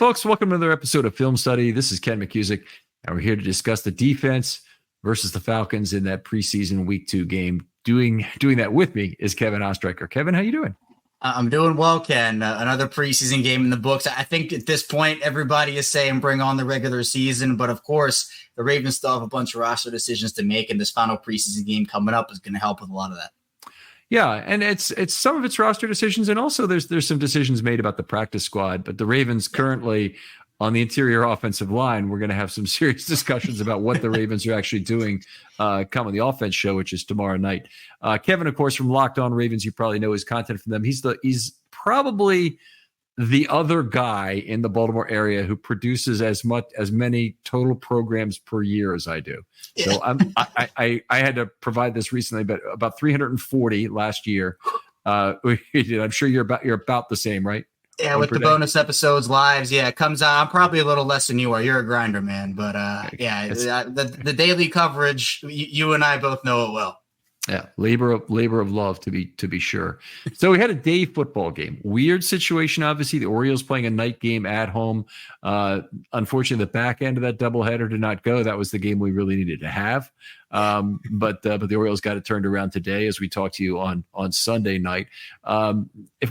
folks? Welcome to another episode of Film Study. This is Ken McCusick, and we're here to discuss the defense versus the Falcons in that preseason Week 2 game. Doing that with me is Kevin Ostreicher. Kevin, how you doing? I'm doing well, Ken. Another preseason game in the books. I think at this point, everybody is saying bring on the regular season. But of course, the Ravens still have a bunch of roster decisions to make, and this final preseason game coming up is going to help with a lot of that. Yeah, and it's some of its roster decisions, and also there's some decisions made about the practice squad. But the Ravens currently on the interior offensive line, we're going to have some serious discussions about what the Ravens are actually doing come on the offense show, which is tomorrow night. Kevin, of course, from Locked On Ravens, you probably know his content from them. He's probably the other guy in the Baltimore area who produces as many total programs per year as I do. So I had to provide this recently, but about 340 last year. I'm sure you're about the same, right? Yeah, with the bonus episodes, lives, it comes out. I'm probably a little less than you are. You're a grinder, man. But the daily coverage, you and I both know it well. Yeah, labor of love to be sure. So we had a day football game. Weird situation, obviously. The Orioles playing a night game at home. Unfortunately, the back end of that doubleheader did not go. That was the game we really needed to have. But the Orioles got it turned around today, as we talked to you on Sunday night.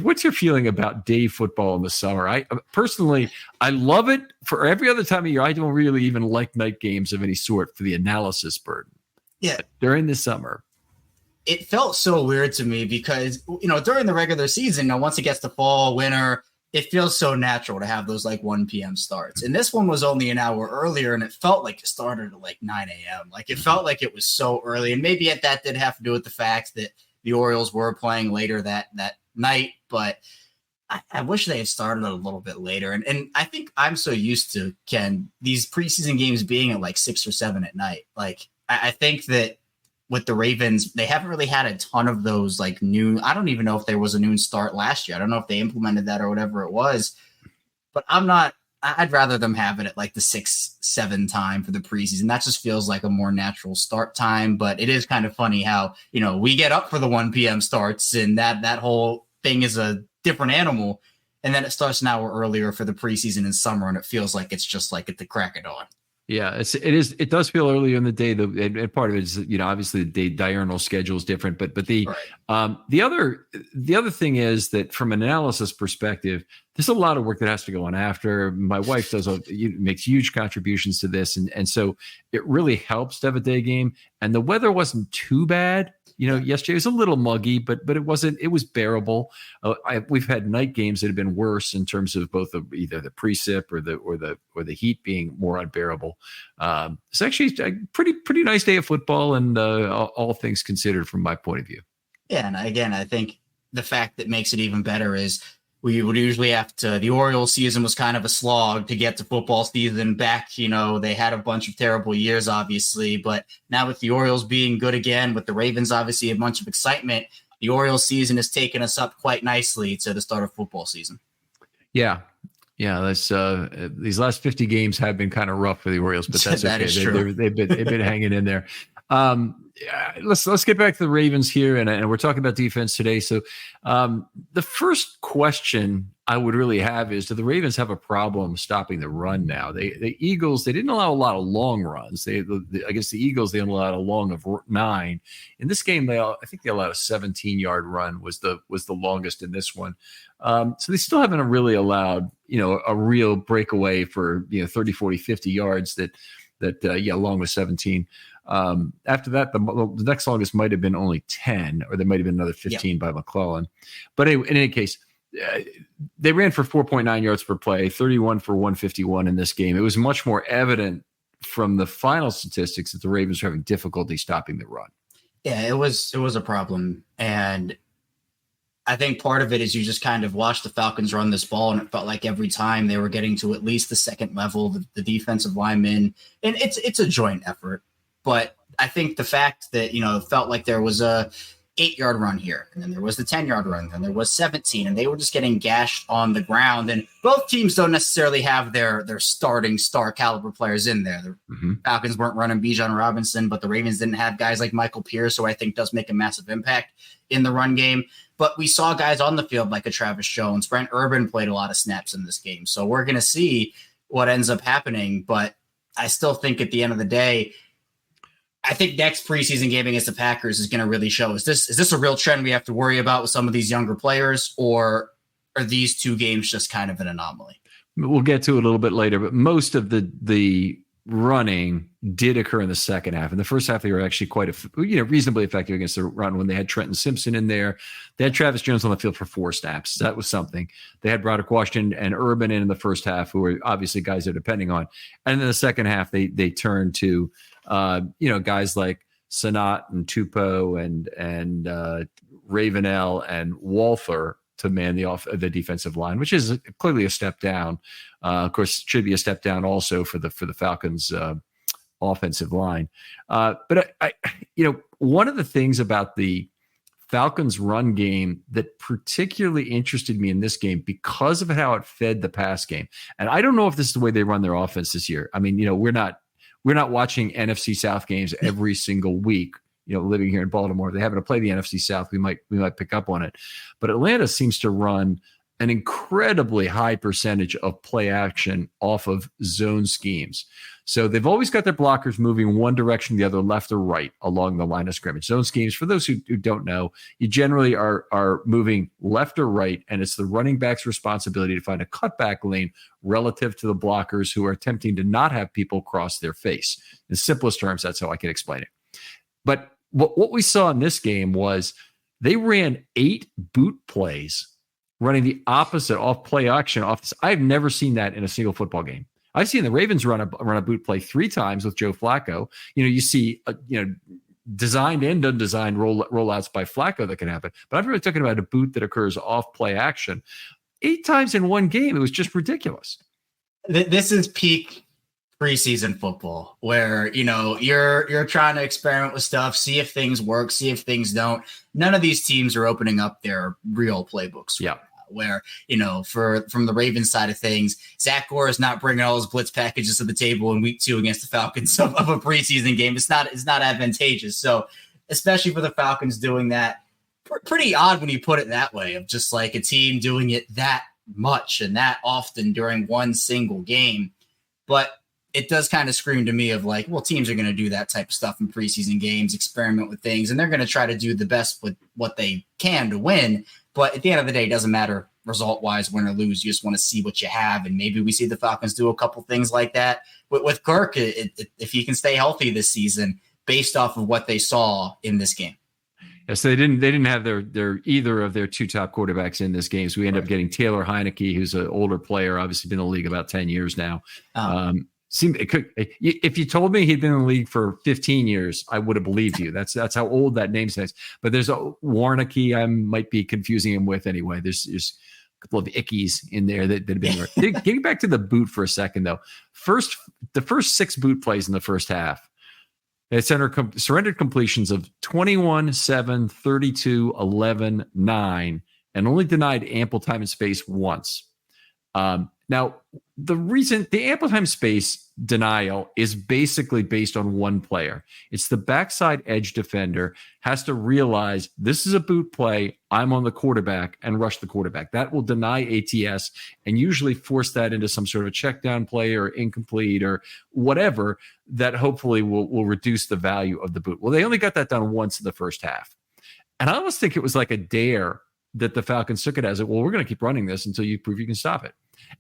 What's your feeling about day football in the summer? I personally love it. For every other time of year, I don't really even like night games of any sort for the analysis burden. Yeah, but during the summer, it felt so weird to me because, during the regular season, once it gets to fall, winter, it feels so natural to have those 1 p.m. starts. And this one was only an hour earlier, and it felt like it started at 9 a.m. It felt like it was so early. And maybe that did have to do with the fact that the Orioles were playing later that night. But I wish they had started a little bit later. And I think I'm so used to, Ken, these preseason games being at 6 or 7 at night. I think that with the Ravens, they haven't really had a ton of those noon. I don't even know if there was a noon start last year. I don't know if they implemented that or whatever it was, but I'd rather them have it at the 6-7 time for the preseason. That just feels like a more natural start time, but it is kind of funny how, we get up for the 1 p.m. starts and that whole thing is a different animal. And then it starts an hour earlier for the preseason in summer. And it feels like it's just at the crack of dawn. Yeah, it does feel earlier in the day. And part of it is, obviously the day diurnal schedule is different, but the other thing is that from an analysis perspective, there's a lot of work that has to go on after. My wife makes huge contributions to this. And so it really helps to have a day game, and the weather wasn't too bad. Yesterday was a little muggy, but it was bearable. We've had night games that have been worse in terms of both either the precip or the heat being more unbearable. It's actually a pretty nice day of football, and all things considered from my point of view. Yeah, and again, I think the fact that makes it even better is we would usually have to. The Orioles season was kind of a slog to get to football season back. They had a bunch of terrible years, obviously, but now with the Orioles being good again, with the Ravens, obviously a bunch of excitement, the Orioles season has taken us up quite nicely to the start of football season. Yeah. That's these last 50 games have been kind of rough for the Orioles, but that's that okay. Is true. They've been hanging in there. Let's get back to the Ravens here, and we're talking about defense today. So the first question I would really have is, do the Ravens have a problem stopping the run now? The Eagles, they didn't allow a lot of long runs. Against the Eagles, they only allowed a long of 9. In this game, I think they allowed a 17-yard run was the longest in this one. So they still haven't really allowed a real breakaway for 30, 40, 50 yards that along with 17. After that, the next longest might have been only 10, or there might have been another 15 by McClellan. But anyway, in any case, they ran for 4.9 yards per play, 31 for 151 in this game. It was much more evident from the final statistics that the Ravens were having difficulty stopping the run. Yeah, it was a problem. And I think part of it is you just kind of watched the Falcons run this ball, and it felt like every time they were getting to at least the second level, the defensive linemen, and it's a joint effort. But I think the fact that, it felt like there was 8-yard run here, and then there was the 10-yard run, then there was 17, and they were just getting gashed on the ground. And both teams don't necessarily have their starting star caliber players in there. The Falcons weren't running Bijan Robinson, but the Ravens didn't have guys like Michael Pierce, who I think does make a massive impact in the run game. But we saw guys on the field like a Travis Jones. Brent Urban played a lot of snaps in this game. So we're going to see what ends up happening. But I still think at the end of the day, I think next preseason game against the Packers is going to really show, is this a real trend we have to worry about with some of these younger players, or are these two games just kind of an anomaly? We'll get to it a little bit later, but most of the running did occur in the second half. In the first half, they were actually quite reasonably effective against the run when they had Trenton Simpson in there. They had Travis Jones on the field for 4 snaps. That was something. They had Broderick Washington and Urban in the first half, who were obviously guys they're depending on. And in the second half, they turned to guys like Sanat and Tupou and Ravenel and Walther to man the defensive line, which is clearly a step down. Of course, should be a step down also for the Falcons' offensive line. But I one of the things about the Falcons' run game that particularly interested me in this game because of how it fed the pass game, and I don't know if this is the way they run their offense this year. I mean, we're not watching NFC South games every single week. Living here in Baltimore, they happen to play the NFC South. We might pick up on it, but Atlanta seems to run an incredibly high percentage of play action off of zone schemes. So they've always got their blockers moving one direction, the other, left or right along the line of scrimmage. Zone schemes, for those who don't know, you generally are moving left or right, and it's the running back's responsibility to find a cutback lane relative to the blockers who are attempting to not have people cross their face. In simplest terms, that's how I can explain it. But what we saw in this game was they ran 8 boot plays, running the opposite off play action. I've never seen that in a single football game. I've seen the Ravens run a boot play 3 times with Joe Flacco. You see, designed and undesigned rollouts by Flacco that can happen. But I'm really talking about a boot that occurs off play action 8 times in one game. It was just ridiculous. This is peak preseason football, where you're trying to experiment with stuff, see if things work, see if things don't. None of these teams are opening up their real playbooks. Yeah. Where from the Ravens side of things, Zach Gore is not bringing all his blitz packages to the table in week 2 against the Falcons of a preseason game. It's not advantageous. So especially for the Falcons doing that, pretty odd when you put it that way, of just like a team doing it that much and that often during one single game. But it does kind of scream to me of like, well, teams are going to do that type of stuff in preseason games, experiment with things, and they're going to try to do the best with what they can to win. But at the end of the day, it doesn't matter result-wise, win or lose. You just want to see what you have, and maybe we see the Falcons do a couple things like that. With Kirk, if he can stay healthy this season based off of what they saw in this game. Yeah, so they didn't have their either of their 2 top quarterbacks in this game. So we end up getting Taylor Heineke, who's an older player, obviously been in the league about 10 years now. If you told me he'd been in the league for 15 years, I would have believed you. That's how old that name says. But there's a Warneke I might be confusing him with anyway. There's a couple of ickies in there that have been there. Getting back to the boot for a second, though. The first 6 boot plays in the first half, they surrendered completions of 21, 7, 32, 11, 9, and only denied ample time and space once. Now, the ample time space denial is basically based on one player. It's the backside edge defender has to realize this is a boot play, I'm on the quarterback, and rush the quarterback. That will deny ATS and usually force that into some sort of a check down play or incomplete or whatever that hopefully will reduce the value of the boot. Well, they only got that done once in the first half. And I almost think it was like a dare that the Falcons took it as, well, we're going to keep running this until you prove you can stop it.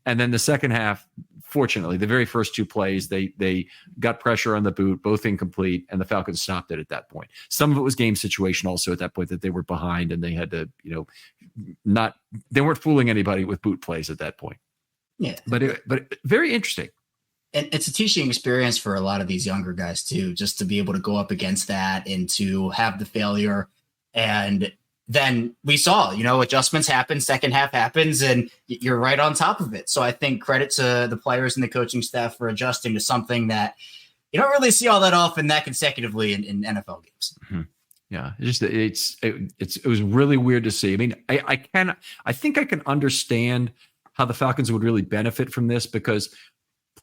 And then the second half, fortunately, the very first 2 plays, they got pressure on the boot, both incomplete, and the Falcons stopped it at that point. Some of it was game situation also at that point, that they were behind and they had to, they weren't fooling anybody with boot plays at that point. Yeah. But very interesting. And it's a teaching experience for a lot of these younger guys too, just to be able to go up against that and to have the failure. And then we saw, adjustments happen, second half happens, and you're right on top of it. So I think credit to the players and the coaching staff for adjusting to something that you don't really see all that often that consecutively in NFL games. Mm-hmm. Yeah, it was really weird to see. I mean, I think I can understand how the Falcons would really benefit from this, because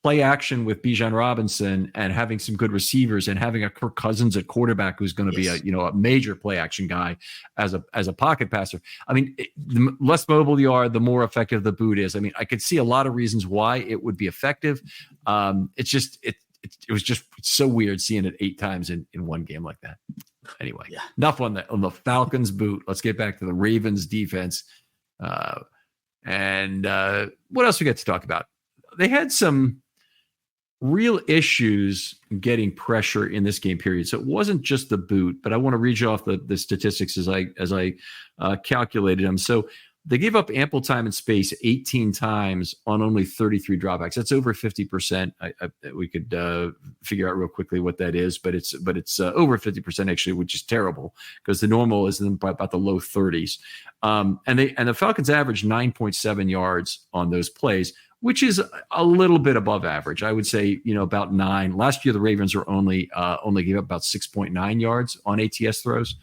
play action with Bijan Robinson and having some good receivers and having a Kirk Cousins at quarterback who's going to be a major play action guy as a pocket passer. I mean, the less mobile you are, the more effective the boot is. I mean, I could see a lot of reasons why it would be effective. It was just so weird seeing it 8 times in one game like that. Anyway, enough on the Falcons boot. Let's get back to the Ravens defense. And what else we got to talk about? They had some real issues getting pressure in this game period. So it wasn't just the boot, but I want to read you off the statistics as I calculated them. So they gave up ample time and space 18 times on only 33 dropbacks. That's over 50%. We could figure out real quickly what that is, but it's over 50% actually, which is terrible because the normal is in about the low 30s. And the Falcons averaged 9.7 yards on those plays, which is a little bit above average. I would say, about 9. Last year, the Ravens were only gave up about 6.9 yards on ATS throws.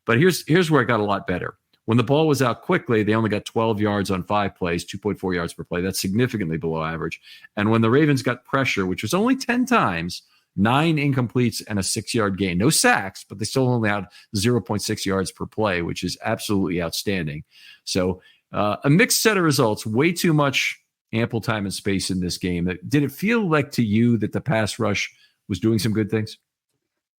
But here's where it got a lot better. When the ball was out quickly, they only got 12 yards on 5 plays, 2.4 yards per play. That's significantly below average. And when the Ravens got pressure, which was only 10 times, 9 incompletes and a 6-yard gain. No sacks, but they still only had 0.6 yards per play, which is absolutely outstanding. So a mixed set of results, way too much ample time and space in this game. Did it feel like to you that the pass rush was doing some good things?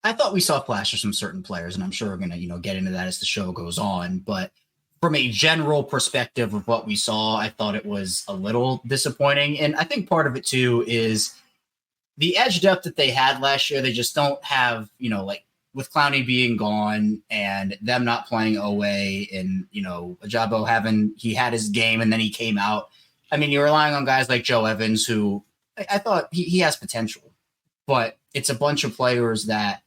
I thought we saw flashes from certain players, and I'm sure we're going to, get into that as the show goes on. But from a general perspective of what we saw, I thought it was a little disappointing. And I think part of it too is the edge depth that they had last year. They just don't have, like with Clowney being gone and them not playing Owe and, Ajabo he had his game and then he came out. I mean, you're relying on guys like Joe Evans, who I thought he has potential, but it's a bunch of players that,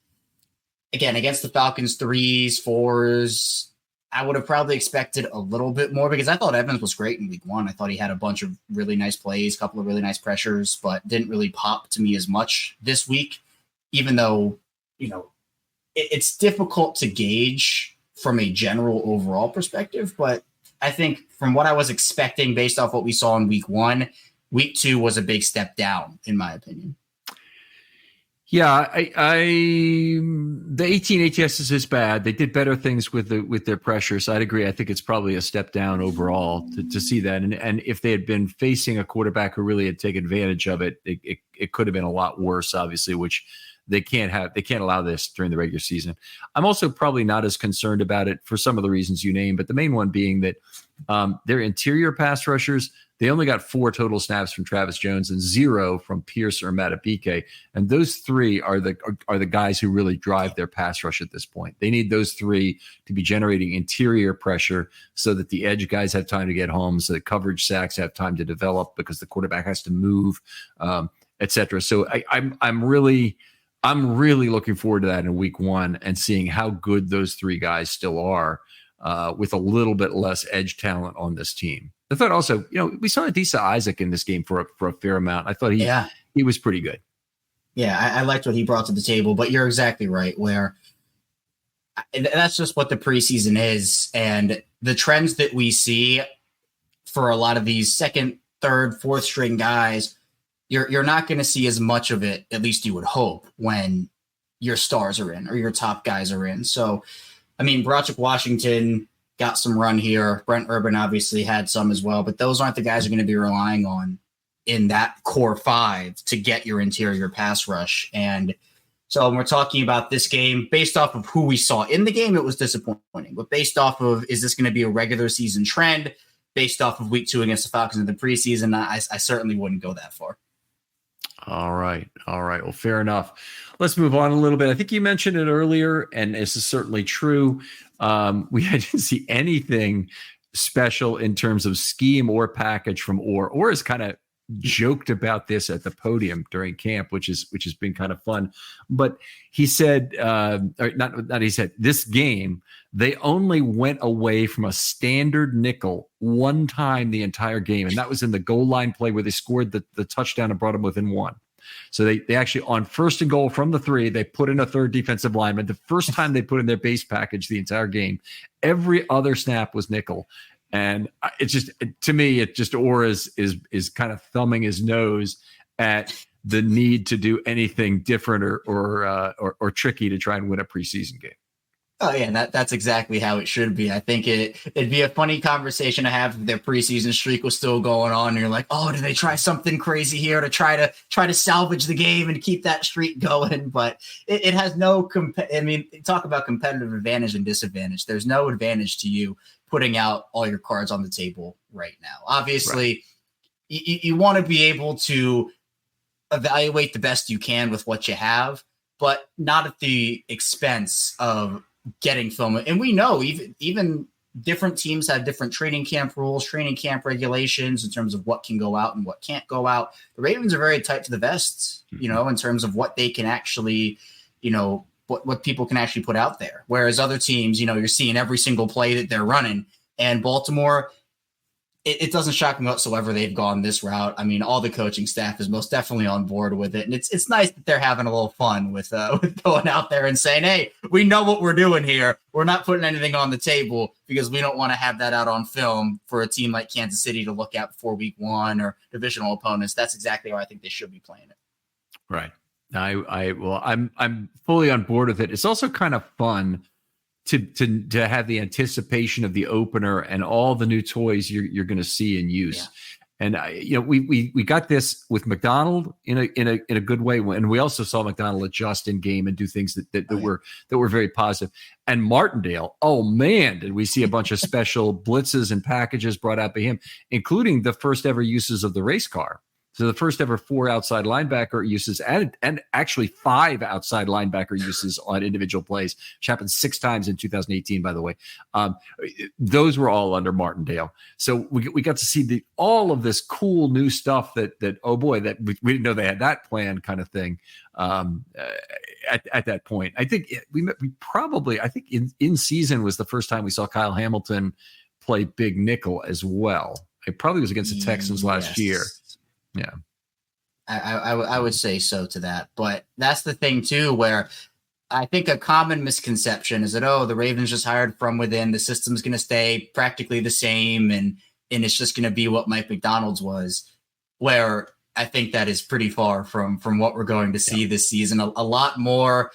again, against the Falcons 3s, 4s, I would have probably expected a little bit more because I thought Evans was great in week 1. I thought he had a bunch of really nice plays, a couple of really nice pressures, but didn't really pop to me as much this week, even though, it's difficult to gauge from a general overall perspective. But I think from what I was expecting based off what we saw in week 1, week 2 was a big step down, in my opinion. Yeah, the 18 ATSs is bad. They did better things with their pressure, so I'd agree. I think it's probably a step down overall to see that. And if they had been facing a quarterback who really had taken advantage of it, it could have been a lot worse, obviously, which they can't allow this during the regular season. I'm also probably not as concerned about it for some of the reasons you named, but the main one being that their interior pass rushers, they only got 4 total snaps from Travis Jones and 0 from Pierce or Matabike. And those 3 are the guys who really drive their pass rush at this point. They need those 3 to be generating interior pressure so that the edge guys have time to get home, so that coverage sacks have time to develop because the quarterback has to move, et cetera. So I'm really looking forward to that in week 1 and seeing how good those 3 guys still are with a little bit less edge talent on this team. I thought also, we saw Adisa Isaac in this game for a fair amount. I thought he was pretty good. Yeah, I liked what he brought to the table, but you're exactly right, where that's just what the preseason is. And the trends that we see for a lot of these second, third, fourth string guys, you're not going to see as much of it, at least you would hope, when your stars are in or your top guys are in. So, I mean, Broderick Washington got some run here. Brent Urban obviously had some as well, but those aren't the guys you're going to be relying on in that core 5 to get your interior pass rush. And so when we're talking about this game, based off of who we saw in the game, it was disappointing. But based off of, is this going to be a regular season trend? Based off of week 2 against the Falcons in the preseason, I certainly wouldn't go that far. All right. Well, fair enough. Let's move on a little bit. I think you mentioned it earlier, and this is certainly true. We didn't see anything special in terms of scheme or package from Orr. Orr has kind of joked about this at the podium during camp, which has been kind of fun. But he said, he said, this game, they only went away from a standard nickel one time the entire game, and that was in the goal line play where they scored the touchdown and brought them within 1. So they actually, on 1st and goal from the 3, they put in a third defensive lineman. The first time they put in their base package the entire game. Every other snap was nickel. And it's just, to me, it just Orr is kind of thumbing his nose at the need to do anything different or tricky to try and win a preseason game. Oh yeah, that's exactly how it should be. I think it'd be a funny conversation to have if their preseason streak was still going on. And you're like, oh, did they try something crazy here to try to salvage the game and keep that streak going? But it has no talk about competitive advantage and disadvantage. There's no advantage to you putting out all your cards on the table right now. Obviously, right. You want to be able to evaluate the best you can with what you have, but not at the expense of getting film. And we know even different teams have different training camp rules, training camp regulations in terms of what can go out and what can't go out. The Ravens are very tight to the vests, in terms of what they can actually, what people can actually put out there. Whereas other teams, you're seeing every single play that they're running. And Baltimore, it doesn't shock me whatsoever they've gone this route. I mean, all the coaching staff is most definitely on board with it. And it's nice that they're having a little fun with going out there and saying, hey, we know what we're doing here. We're not putting anything on the table because we don't want to have that out on film for a team like Kansas City to look at before week 1 or divisional opponents. That's exactly how I think they should be playing it. Right. I'm fully on board with it. It's also kind of fun to have the anticipation of the opener and all the new toys you're going to see in use. Yeah. And we got this with McDonald in a good way, and we also saw McDonald adjust in game and do things that were very positive. And Martindale, oh man, did we see a bunch of special blitzes and packages brought out by him, including the first ever uses of the race car. So the first ever 4 outside linebacker uses and actually 5 outside linebacker uses on individual plays, which happened 6 times in 2018, by the way. Those were all under Martindale. So we got to see all of this cool new stuff that oh boy, that we didn't know they had that plan kind of thing at that point. I think I think in season was the first time we saw Kyle Hamilton play big nickel as well. It probably was against the Texans last year. Yeah, I would say so to that. But that's the thing, too, where I think a common misconception is that, the Ravens just hired from within. The system's going to stay practically the same, and it's just going to be what Mike McDonald's was, where I think that is pretty far from what we're going to see this season. A lot more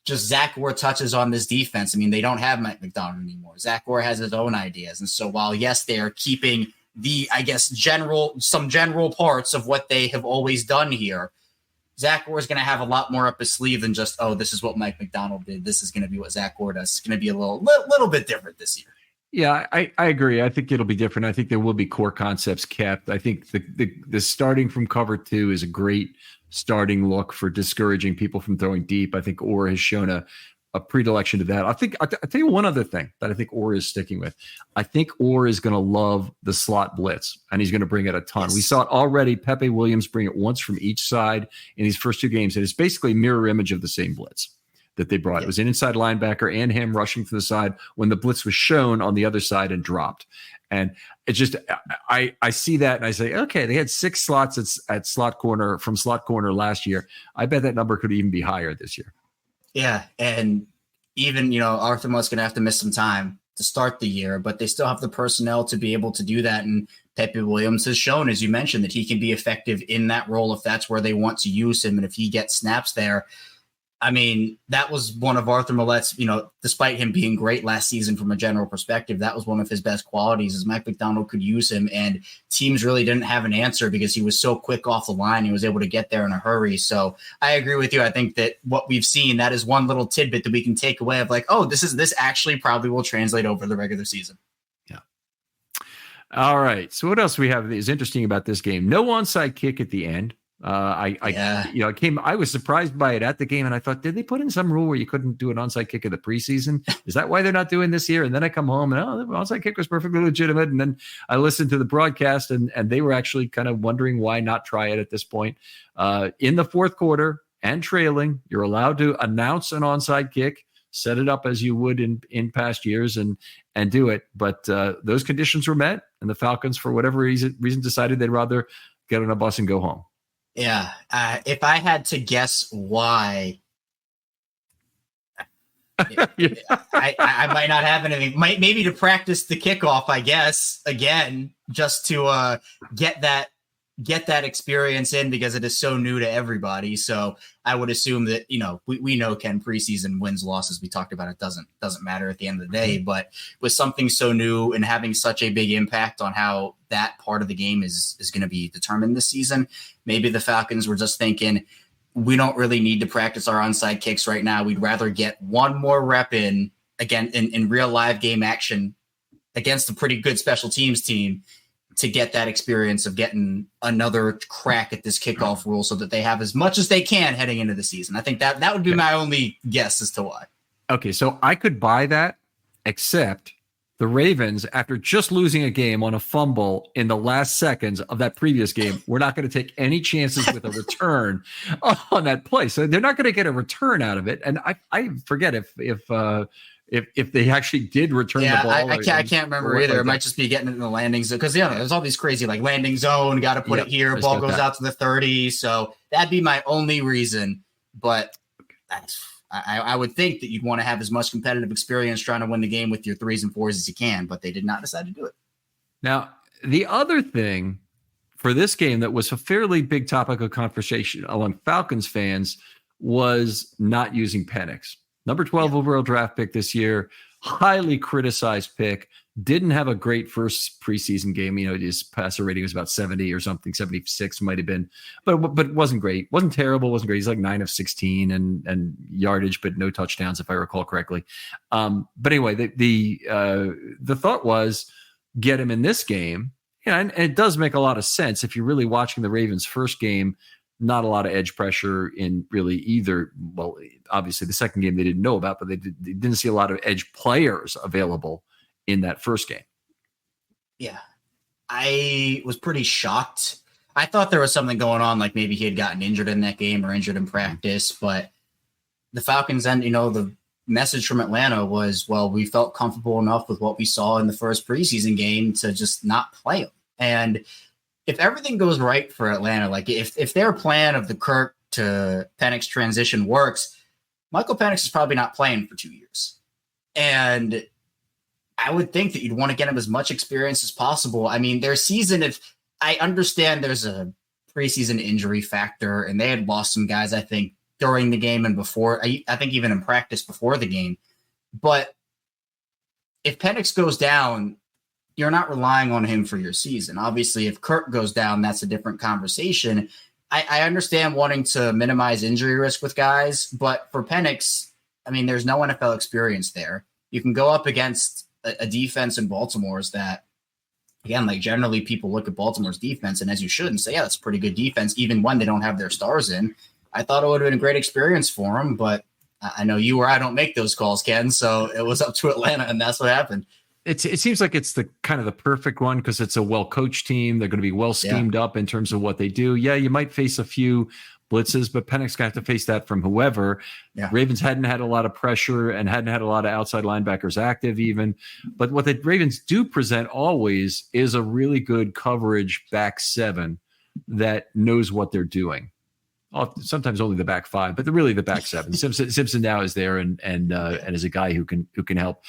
just Zach Orr touches on this defense. I mean, they don't have Mike McDonald anymore. Zach Orr has his own ideas. And so while, yes, they are keeping some general parts of what they have always done here, Zach Orr is going to have a lot more up his sleeve than just, this is what Mike McDonald did. This is going to be what Zach Orr does. It's going to be a little bit different this year. Yeah, I agree. I think it'll be different. I think there will be core concepts kept. I think the starting from cover 2 is a great starting look for discouraging people from throwing deep. I think Orr has shown a predilection to that. I'll tell you one other thing that I think Orr is sticking with. I think Orr is going to love the slot blitz, and he's going to bring it a ton. Yes. We saw it already. Pepe Williams bring it once from each side in these first 2 games, and it's basically a mirror image of the same blitz that they brought. It was an inside linebacker and him rushing from the side when the blitz was shown on the other side and dropped. And it's just, I see that and I say, okay, they had 6 slots at slot corner from slot corner last year. I bet that number could even be higher this year. Yeah, and even, Arthur Mutt's going to have to miss some time to start the year, but they still have the personnel to be able to do that. And Pepe Williams has shown, as you mentioned, that he can be effective in that role if that's where they want to use him. And if he gets snaps there, I mean, that was one of Arthur Millet's, despite him being great last season from a general perspective, that was one of his best qualities is Mike McDonald could use him, and teams really didn't have an answer because he was so quick off the line. He was able to get there in a hurry. So I agree with you. I think that what we've seen, that is one little tidbit that we can take away of like, this actually probably will translate over the regular season. Yeah. All right. So what else we have is interesting about this game? No onside kick at the end. I was surprised by it at the game, and I thought, did they put in some rule where you couldn't do an onside kick in the preseason? Is that why they're not doing this here? And then I come home and the onside kick was perfectly legitimate. And then I listened to the broadcast, and they were actually kind of wondering why not try it at this point. In the fourth quarter and trailing, you're allowed to announce an onside kick, set it up as you would in past years, and do it. But those conditions were met, and the Falcons, for whatever reason, decided they'd rather get on a bus and go home. Yeah. If I had to guess why, I might not have anything. Maybe to practice the kickoff, I guess, again, just to get that experience in, because it is so new to everybody. So I would assume that, we know, Ken, preseason wins, losses, we talked about, it doesn't matter at the end of the day. But with something so new and having such a big impact on how that part of the game is going to be determined this season, maybe the Falcons were just thinking, we don't really need to practice our onside kicks right now. We'd rather get one more rep in, again, in real live game action against a pretty good special teams team, to get that experience of getting another crack at this kickoff rule, so that they have as much as they can heading into the season. I think that would be my only guess as to why. Okay, so I could buy that, except the Ravens, after just losing a game on a fumble in the last seconds of that previous game, we're not going to take any chances with a return on that play. So they're not going to get a return out of it. And I forget if they actually did return the ball. I can't remember either. It might just be getting it in the landing zone, because there's all these crazy like landing zone, got to put it here, ball goes out to the 30. So that'd be my only reason. But I would think that you'd want to have as much competitive experience trying to win the game with your 3s and 4s as you can, but they did not decide to do it. Now, the other thing for this game that was a fairly big topic of conversation among Falcons fans was not using Penix. Number 12 overall draft pick this year, highly criticized pick, didn't have a great first preseason game. His passer rating was about 70 or something, 76 might have been, but wasn't great. Wasn't terrible, wasn't great. He's like 9 of 16 and yardage, but no touchdowns, if I recall correctly. But anyway, the thought was get him in this game. And it does make a lot of sense if you're really watching the Ravens' first game. Not a lot of edge pressure in really either. Well, obviously the second game they didn't know about, but they didn't see a lot of edge players available in that first game. Yeah. I was pretty shocked. I thought there was something going on, like maybe he had gotten injured in that game or injured in practice, but the Falcons and, the message from Atlanta was, well, we felt comfortable enough with what we saw in the first preseason game to just not play him. And if everything goes right for Atlanta, like if their plan of the Kirk to Penix transition works, Michael Penix is probably not playing for 2 years. And I would think that you'd want to get him as much experience as possible. I mean, their season, if I understand there's a preseason injury factor, and they had lost some guys, I think, during the game and before, I think even in practice before the game. But if Penix goes down, you're not relying on him for your season. Obviously, if Kirk goes down, that's a different conversation. I understand wanting to minimize injury risk with guys, but for Penix, I mean, there's no NFL experience there. You can go up against a defense in Baltimore's that, again, like generally people look at Baltimore's defense, and as you should, and say, yeah, that's a pretty good defense, even when they don't have their stars in. I thought it would have been a great experience for him, but I know you or I don't make those calls, Ken, so it was up to Atlanta, and that's what happened. It seems like it's the kind of the perfect one because it's a well-coached team. They're going to be well schemed up in terms of what they do. Yeah, you might face a few blitzes, but Penix got to face that from whoever. Yeah. Ravens hadn't had a lot of pressure and hadn't had a lot of outside linebackers active even. But what the Ravens do present always is a really good coverage back seven that knows what they're doing. Sometimes only the back five, but really the back seven. Simpson now is there and is a guy who can help.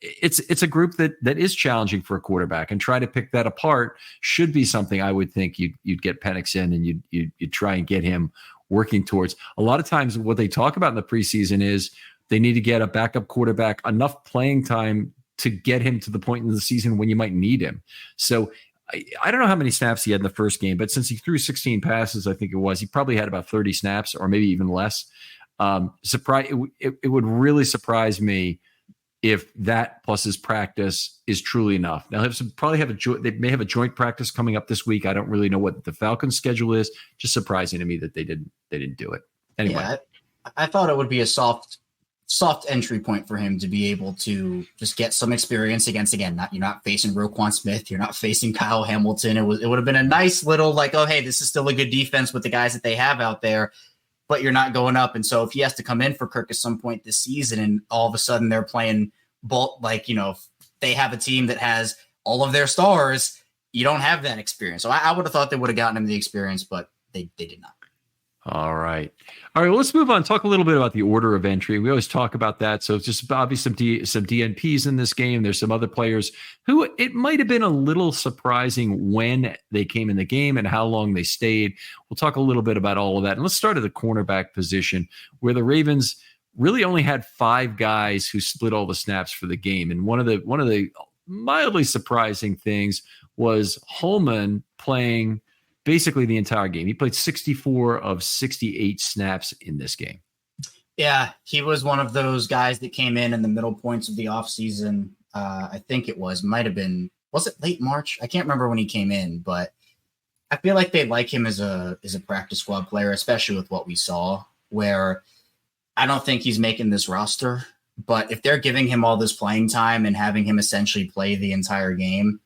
It's a group that is challenging for a quarterback, and try to pick that apart should be something I would think you'd get Penix in and you'd try and get him working towards. A lot of times what they talk about in the preseason is they need to get a backup quarterback enough playing time to get him to the point in the season when you might need him. So I don't know how many snaps he had in the first game, but since he threw 16 passes, I think it was, he probably had about 30 snaps or maybe even less. It would really surprise me if that plus his practice is truly enough. Now, they may have a joint practice coming up this week. I don't really know what the Falcons' schedule is. Just surprising to me that they didn't do it. Anyway, yeah, I thought it would be a soft entry point for him to be able to just get some experience against, again, you're not facing Roquan Smith, you're not facing Kyle Hamilton. It would have been a nice little like, oh, hey, this is still a good defense with the guys that they have out there, but you're not going up. And so if he has to come in for Kirk at some point this season and all of a sudden they're playing they have a team that has all of their stars, you don't have that experience. So I would have thought they would have gotten him the experience, but they did not. All right. Well, let's move on. Talk a little bit about the order of entry. We always talk about that. So it's just obviously some DNPs in this game. There's some other players who it might have been a little surprising when they came in the game and how long they stayed. We'll talk a little bit about all of that. And let's start at the cornerback position, where the Ravens really only had 5 guys who split all the snaps for the game. And one of the mildly surprising things was Holman playing basically the entire game. He played 64 of 68 snaps in this game. Yeah, he was one of those guys that came in the middle points of the offseason. I think was it late March? I can't remember when he came in, but I feel like they like him as a practice squad player, especially with what we saw, where I don't think he's making this roster, but if they're giving him all this playing time and having him essentially play the entire game,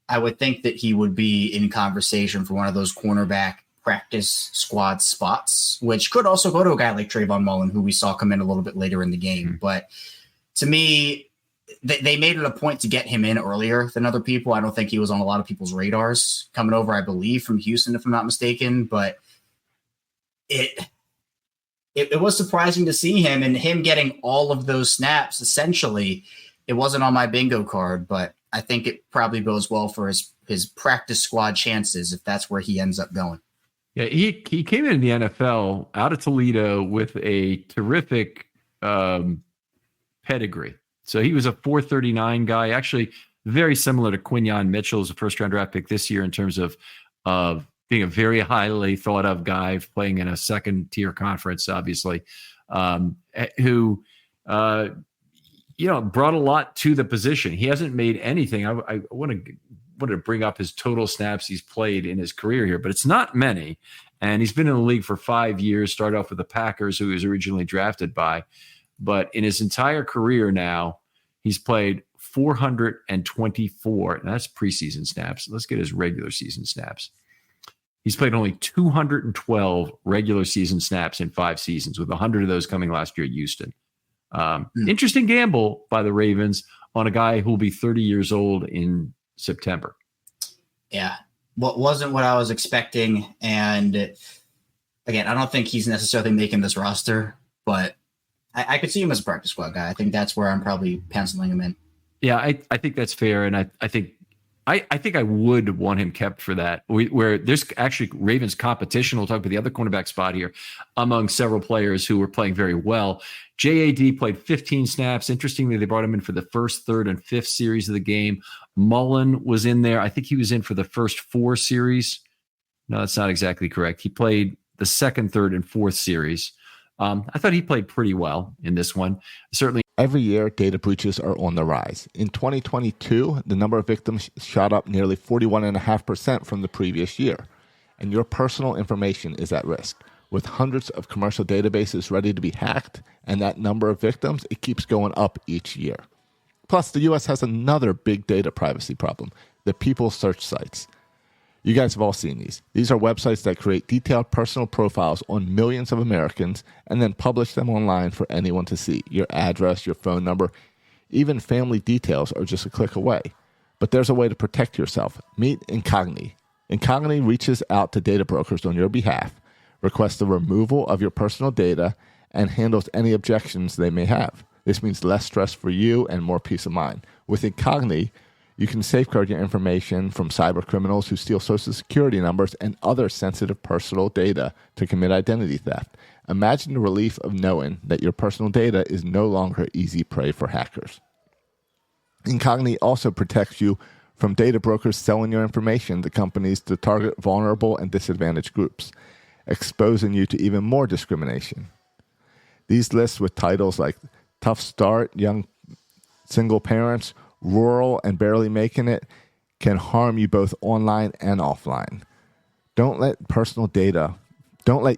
I would think that he would be in conversation for one of those cornerback practice squad spots, which could also go to a guy like Trayvon Mullen, who we saw come in a little bit later in the game. Mm-hmm. But to me, they made it a point to get him in earlier than other people. I don't think he was on a lot of people's radars coming over, I believe, from Houston, if I'm not mistaken. But it was surprising to see him and him getting all of those snaps. Essentially, it wasn't on my bingo card, but I think it probably bodes well for his practice squad chances if that's where he ends up going. Yeah, he came into the NFL out of Toledo with a terrific pedigree. So he was a 439 guy, actually very similar to Quinyon Mitchell, as a first-round draft pick this year in terms of being a very highly thought of guy playing in a second-tier conference, obviously, who brought a lot to the position. He hasn't made anything. I wanted to bring up his total snaps he's played in his career here, but it's not many. And he's been in the league for 5 years, started off with the Packers, who he was originally drafted by. But in his entire career now, he's played 424. And that's preseason snaps. Let's get his regular season snaps. He's played only 212 regular season snaps in 5 seasons, with 100 of those coming last year at Houston. Interesting gamble by the Ravens on a guy who will be 30 years old in September. Yeah, wasn't what I was expecting. And again, I don't think he's necessarily making this roster, but I could see him as a practice squad guy. I think that's where I'm probably penciling him in. Yeah, I think that's fair. And I think I would want him kept for that, where there's actually Ravens competition. We'll talk about the other cornerback spot here among several players who were playing very well. JAD played 15 snaps. Interestingly, they brought him in for the first, third, and fifth series of the game. Mullen was in there. I think he was in for the first 4 series. No, that's not exactly correct. He played the second, third, and fourth series. I thought he played pretty well in this one. Certainly. Every year, data breaches are on the rise. In 2022, the number of victims shot up nearly 41.5% from the previous year. And your personal information is at risk. With hundreds of commercial databases ready to be hacked and that number of victims, it keeps going up each year. Plus, the U.S. has another big data privacy problem, the people search sites. You guys have all seen these. These are websites that create detailed personal profiles on millions of Americans and then publish them online for anyone to see. Your address, your phone number, even family details are just a click away. But there's a way to protect yourself. Meet Incogni. Incogni reaches out to data brokers on your behalf, requests the removal of your personal data, and handles any objections they may have. This means less stress for you and more peace of mind. With Incogni, you can safeguard your information from cyber criminals who steal social security numbers and other sensitive personal data to commit identity theft. Imagine the relief of knowing that your personal data is no longer easy prey for hackers. Incogni also protects you from data brokers selling your information to companies to target vulnerable and disadvantaged groups, exposing you to even more discrimination. These lists with titles like Tough Start, Young Single Parents, Rural, and Barely Making It can harm you both online and offline. Don't let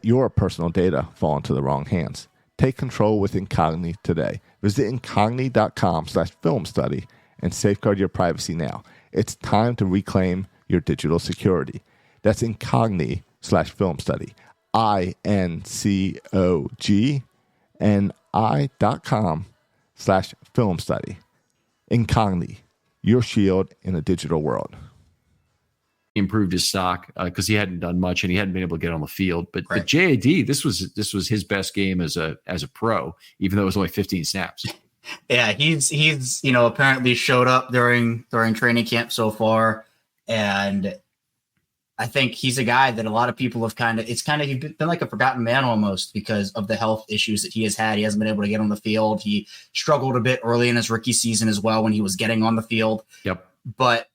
your personal data fall into the wrong hands. Take control with Incogni today. Visit incogni.com/filmstudy and safeguard your privacy now. It's time to reclaim your digital security. That's Incogni/filmstudy. INCOGNI.com/filmstudy. Incogni, your shield in a digital world. improved his stock because he hadn't done much and he hadn't been able to get on the field. But JAD, this was his best game as a pro, even though it was only 15 snaps. Yeah, he's apparently showed up during training camp so far, and I think he's a guy that a lot of people have he's been like a forgotten man almost because of the health issues that he has had. He hasn't been able to get on the field. He struggled a bit early in his rookie season as well when he was getting on the field. Yep. But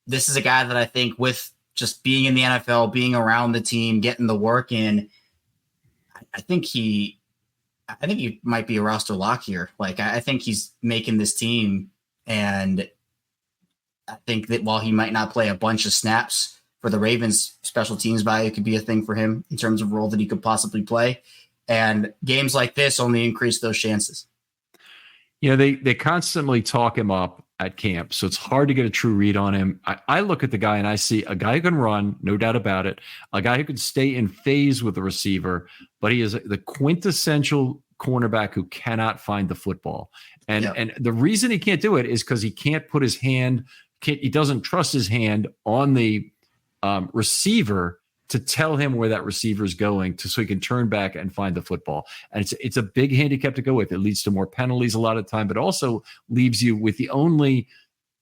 this is a guy that I think with just being in the NFL, being around the team, getting the work in, I think he might be a roster lock here. Like, I think he's making this team, and I think that while he might not play a bunch of snaps for the Ravens, special teams value could be a thing for him in terms of role that he could possibly play. And games like this only increase those chances. They constantly talk him up at camp, so it's hard to get a true read on him. I look at the guy and I see a guy who can run, no doubt about it, a guy who can stay in phase with the receiver, but he is the quintessential cornerback who cannot find the football. And the reason he can't do it is because he can't put his hand, he doesn't trust his hand on the receiver to tell him where that receiver is going so he can turn back and find the football. And it's a big handicap to go with. It leads to more penalties a lot of the time, but also leaves you with the only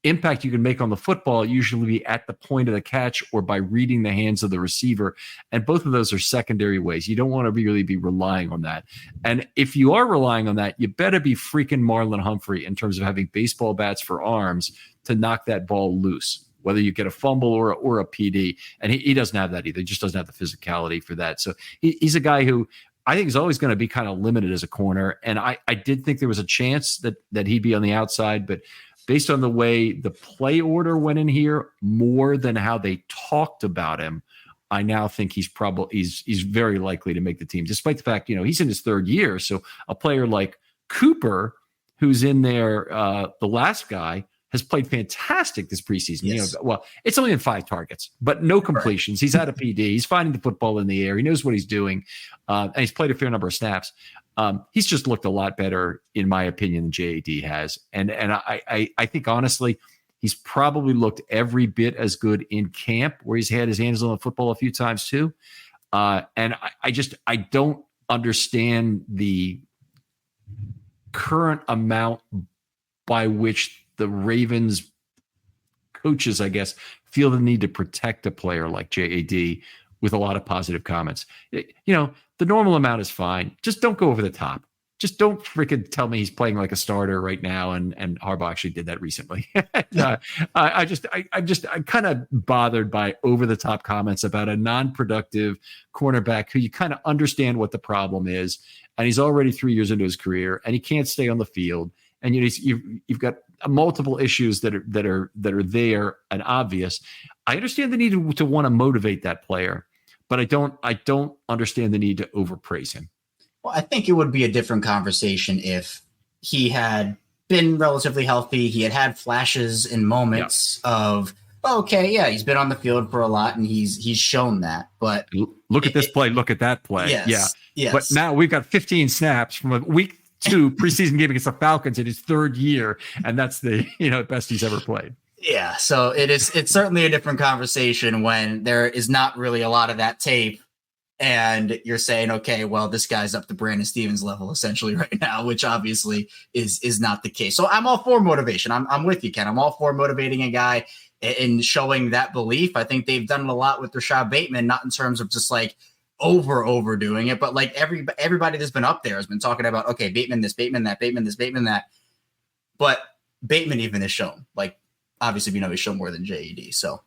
impact you can make on the football usually be at the point of the catch or by reading the hands of the receiver. And both of those are secondary ways. You don't want to really be relying on that. And if you are relying on that, you better be freaking Marlon Humphrey in terms of having baseball bats for arms to knock that ball loose, whether you get a fumble or a PD. And he doesn't have that either. He just doesn't have the physicality for that. So he's a guy who I think is always going to be kind of limited as a corner. And I did think there was a chance that he'd be on the outside, but based on the way the play order went in here more than how they talked about him, I now think he's very likely to make the team, despite the fact, he's in his third year. So a player like Cooper, who's in there, the last guy, has played fantastic this preseason. Yes. It's only in 5 targets, but no completions. He's had a PD. He's finding the football in the air. He knows what he's doing, and he's played a fair number of snaps. He's just looked a lot better, in my opinion, than JAD has. And I think, honestly, he's probably looked every bit as good in camp, where he's had his hands on the football a few times too. And I don't understand the current amount by which the Ravens coaches, I guess, feel the need to protect a player like JAD with a lot of positive comments. The normal amount is fine. Just don't go over the top. Just don't freaking tell me he's playing like a starter right now. And Harbaugh actually did that recently. I'm kind of bothered by over the top comments about a non-productive cornerback who you kind of understand what the problem is. And he's already 3 years into his career and he can't stay on the field. And you've got multiple issues that are there and obvious. I understand the need to want to motivate that player, but I don't understand the need to overpraise him. Well, I think it would be a different conversation if he had been relatively healthy. He had flashes and moments of, he's been on the field for a lot and he's shown that. But look at this play, look at that play. Yes. But now we've got 15 snaps from a week 2 preseason game against the Falcons in his third year, and that's the best he's ever played. Yeah, so it's certainly a different conversation when there is not really a lot of that tape, and you're saying, okay, well, this guy's up to Brandon Stevens level essentially right now, which obviously is not the case. So I'm all for motivation. I'm with you, Ken. I'm all for motivating a guy and showing that belief. I think they've done it a lot with Rashad Bateman, not in terms of just like overdoing it, but like everybody that's been up there has been talking about, okay, Bateman this, Bateman that, Bateman this, Bateman that. But Bateman even has shown, like, obviously he's shown more than JAD. So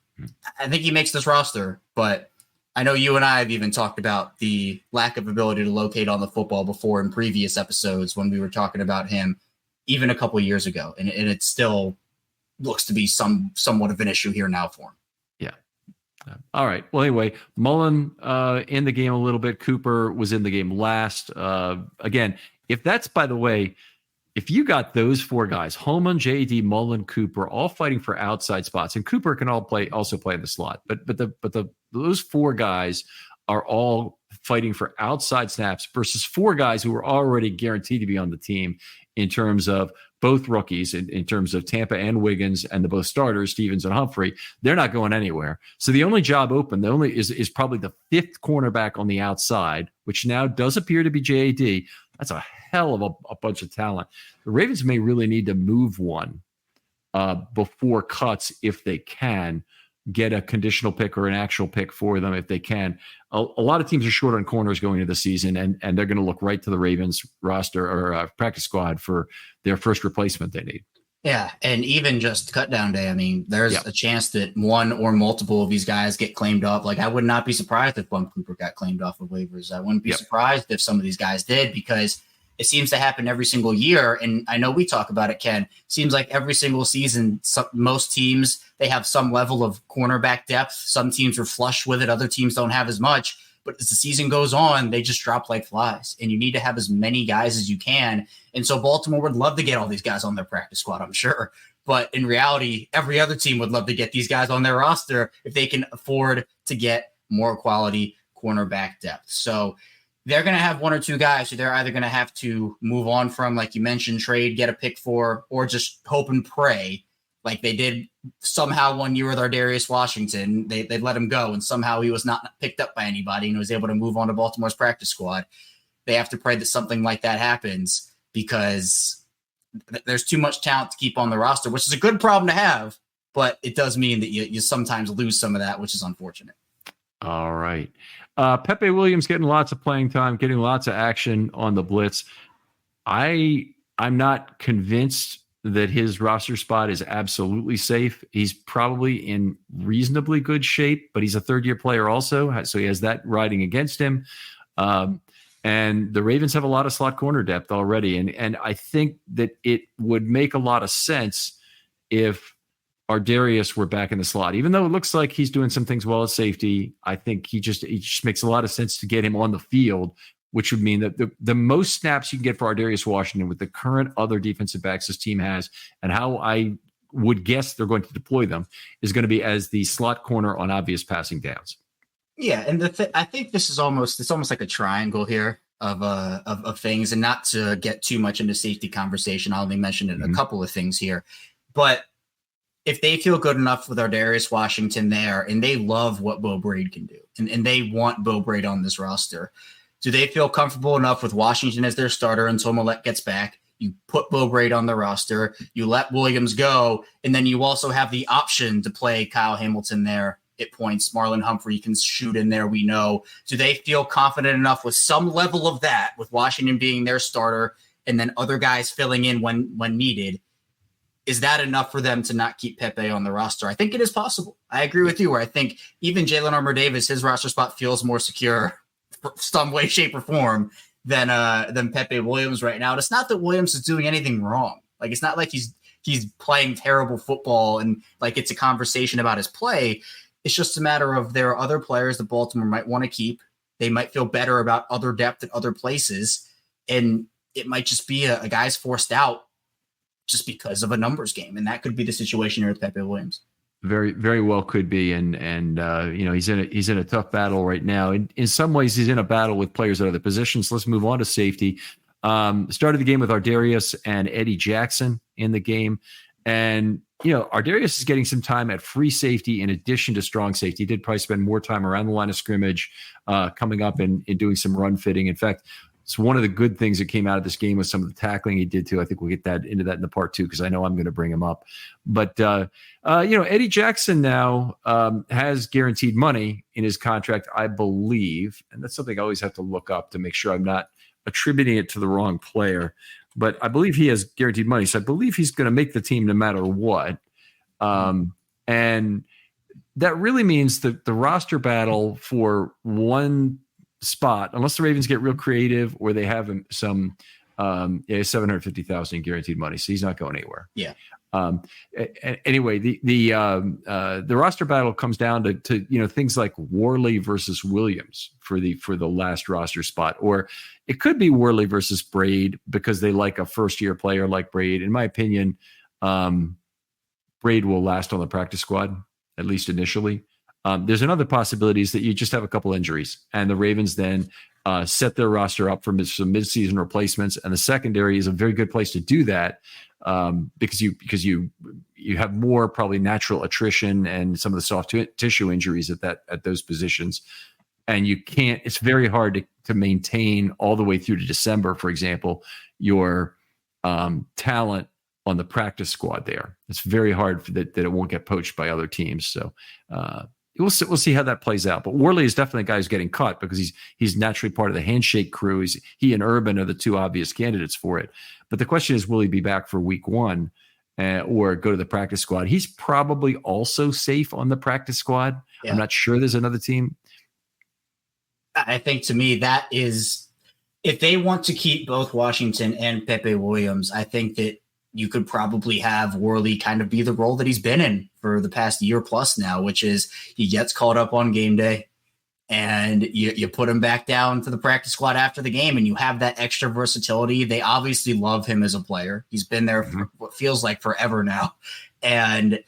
I think he makes this roster, but I know you and I have even talked about the lack of ability to locate on the football before in previous episodes when we were talking about him even a couple of years ago. And it still looks to be somewhat of an issue here now for him. All right. Well, anyway, Mullen in the game a little bit. Cooper was in the game last. Again, if that's, by the way, if you got those 4 guys, Holman, JD, Mullen, Cooper, all fighting for outside spots, and Cooper can also play in the slot, but those 4 guys are all fighting for outside snaps versus 4 guys who are already guaranteed to be on the team in terms of both rookies in terms of Tampa and Wiggins, and the both starters, Stevens and Humphrey, they're not going anywhere. So the only job open, the only is probably the fifth cornerback on the outside, which now does appear to be JAD. That's a hell of a bunch of talent. The Ravens may really need to move one before cuts if they can. Get a conditional pick or an actual pick for them if they can. A lot of teams are short on corners going into the season, and they're going to look right to the Ravens roster or practice squad for their first replacement they need. Yeah, and even just cut down day, I mean, there's a chance that one or multiple of these guys get claimed up. Like, I would not be surprised if Bum Cooper got claimed off of waivers. I wouldn't be surprised if some of these guys did, because it seems to happen every single year. And I know we talk about it, Ken. Seems like every single season, most teams, they have some level of cornerback depth. Some teams are flush with it. Other teams don't have as much. But as the season goes on, they just drop like flies. And you need to have as many guys as you can. And so Baltimore would love to get all these guys on their practice squad, I'm sure. But in reality, every other team would love to get these guys on their roster if they can afford to get more quality cornerback depth. So they're going to have one or two guys who they're either going to have to move on from, like you mentioned, trade, get a pick for, or just hope and pray, like they did somehow one year with Ardarius Washington. They let him go, and somehow he was not picked up by anybody and was able to move on to Baltimore's practice squad. They have to pray that something like that happens, because there's too much talent to keep on the roster, which is a good problem to have, but it does mean that you sometimes lose some of that, which is unfortunate. All right. Pepe Williams getting lots of playing time, getting lots of action on the blitz. I'm not convinced that his roster spot is absolutely safe. He's probably in reasonably good shape, but he's a third-year player also, so he has that riding against him. And the Ravens have a lot of slot corner depth already, and I think that it would make a lot of sense if Ardarius were back in the slot. Even though it looks like he's doing some things well at safety, I think he just makes a lot of sense to get him on the field, which would mean that the most snaps you can get for Ardarius Washington with the current other defensive backs this team has, and how I would guess they're going to deploy them, is going to be as the slot corner on obvious passing downs. Yeah, and I think this is almost like a triangle here of things, and not to get too much into safety conversation, I'll only mention a couple of things here, but if they feel good enough with Ardarius Washington there, and they love what Bo Braid can do, and they want Bo Braid on this roster, do they feel comfortable enough with Washington as their starter until Millette gets back? You put Bo Braid on the roster, you let Williams go, and then you also have the option to play Kyle Hamilton there at points. Marlon Humphrey can shoot in there, we know. Do they feel confident enough with some level of that, with Washington being their starter and then other guys filling in when needed? Is that enough for them to not keep Pepe on the roster? I think it is possible. I agree with you, where I think even Jalen Armour-Davis, his roster spot feels more secure some way, shape, or form than Pepe Williams right now. And it's not that Williams is doing anything wrong. Like, it's not like he's playing terrible football and like it's a conversation about his play. It's just a matter of there are other players that Baltimore might want to keep. They might feel better about other depth at other places, and it might just be a guy's forced out just because of a numbers game, and that could be the situation here with Pepe Williams. Very, very well could be, and he's in a tough battle right now. In some ways, he's in a battle with players at other positions. Let's move on to safety. Started the game with Ardarius and Eddie Jackson in the game, and Ardarius is getting some time at free safety in addition to strong safety. He did probably spend more time around the line of scrimmage, coming up and doing some run fitting. In fact, it's one of the good things that came out of this game was some of the tackling he did too. I think we'll get into that in the part two, because I know I'm going to bring him up. But Eddie Jackson now has guaranteed money in his contract, I believe, and that's something I always have to look up to make sure I'm not attributing it to the wrong player. But I believe he has guaranteed money, so I believe he's going to make the team no matter what. And that really means that the roster battle for one spot, unless the Ravens get real creative or they have some $750,000 in guaranteed money, so he's not going anywhere. Yeah. Anyway, the roster battle comes down to things like Worley versus Williams for the last roster spot, or it could be Worley versus Braid because they like a first year player like Braid. In my opinion, Braid will last on the practice squad, at least initially. There's another possibility is that you just have a couple injuries, and the Ravens then set their roster up for some midseason replacements, and the secondary is a very good place to do that because you have more probably natural attrition and some of the soft tissue injuries at those positions. And you can't, it's very hard to maintain all the way through to December, for example, your talent on the practice squad there. It's very hard that it won't get poached by other teams. So we'll see how that plays out. But Worley is definitely a guy who's getting cut because he's naturally part of the handshake crew. He and Urban are the two obvious candidates for it. But the question is, will he be back for week one or go to the practice squad? He's probably also safe on the practice squad. Yeah. I'm not sure there's another team. I think to me that is, if they want to keep both Washington and Pepe Williams, I think that you could probably have Worley kind of be the role that he's been in for the past year plus now, which is he gets called up on game day and you put him back down to the practice squad after the game, and you have that extra versatility. They obviously love him as a player. He's been there for what feels like forever now. And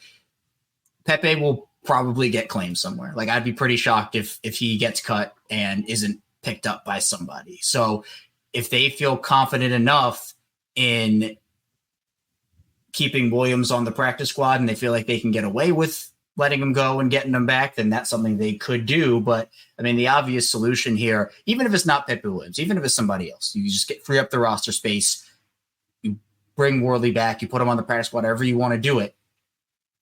Pepe will probably get claimed somewhere. Like, I'd be pretty shocked if he gets cut and isn't picked up by somebody. So if they feel confident enough in keeping Williams on the practice squad and they feel like they can get away with letting him go and getting him back, then that's something they could do. But I mean, the obvious solution here, even if it's not Pepe Williams, even if it's somebody else, you just free up the roster space, you bring Worley back, you put him on the practice squad, whatever you want to do it.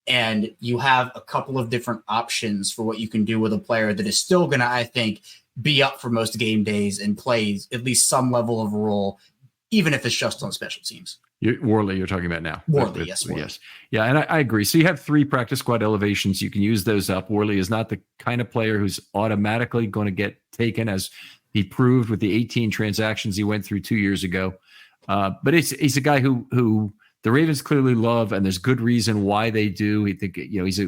And you have a couple of different options for what you can do with a player that is still going to, I think, be up for most game days and plays at least some level of a role, even if it's just on special teams. Worley, you're talking about now. Worley, yes. Worley. Yes. Yeah, and I agree. So you have 3 practice squad elevations. You can use those up. Worley is not the kind of player who's automatically going to get taken, as he proved with the 18 transactions he went through 2 years ago. But he's a guy who the Ravens clearly love, and there's good reason why they do. He think he's